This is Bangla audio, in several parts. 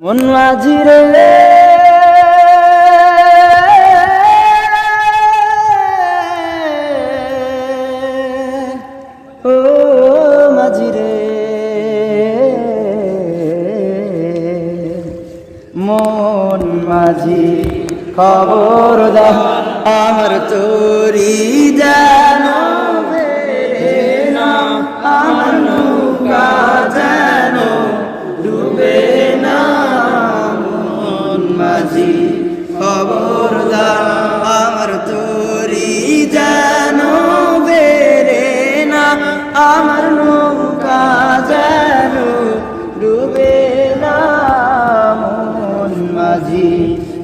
মন মাঝি রে ও মাঝি রে মন মাঝি খবর দাও আমার তোরি জানো রে না আমার নৌকা জানো ডুবে না মন মাঝি খবর দাও আমার তোরি জানো বেরে না আমার নৌকা জানো ডুবে না মন মাঝি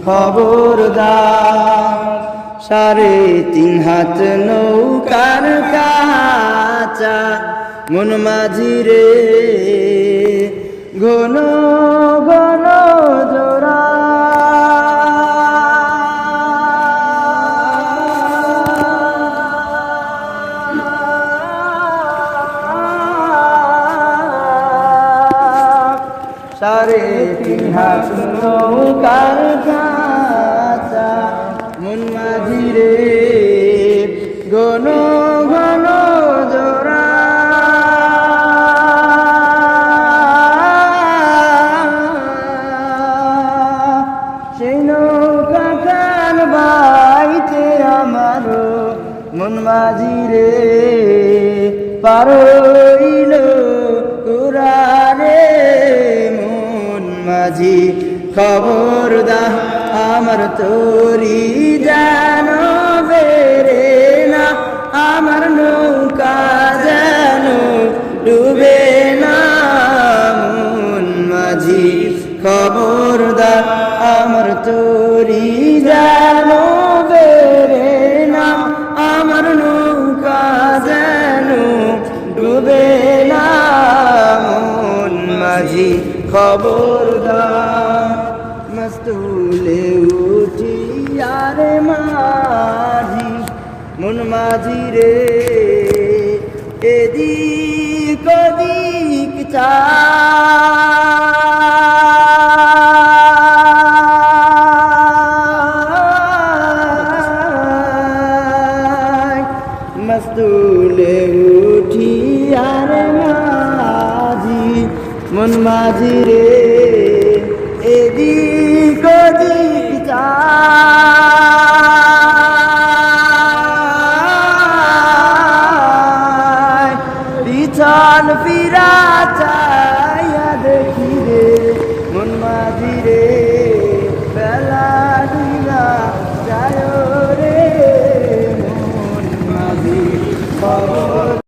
খবর দাও 3.5 হাত নৌকার কাঁচা মন মাঝি রে ঘন ঘন জোড়া সাড়ে 3 হাত নৌকার কাঁচা মন মাঝি রে ঘন ঘন জোড়া সেই নৌকা কান বাইতে আমারও মন মাঝি রে পারইল কুরারে মন মাঝি খবর দা আমার তোরি জানো বেরে না আমার নৌকা জানো ডুবে না মন মাঝি খবর দা আমার তোরি জানো বেরে না আমার নৌকা জানো ডুবে না মন মাঝি খবর দা মস্তুলে উঠি আরে মাঝি মন মাঝি রে এদিক ওদিক মস্তুলে উঠি আরে মাঝি মন মাঝি রে এদিক ওদিক পিছন ফিরা চাইয়া দেখি রে মন মাঝি রে বেলা ডুবা যায় রে মন মাঝি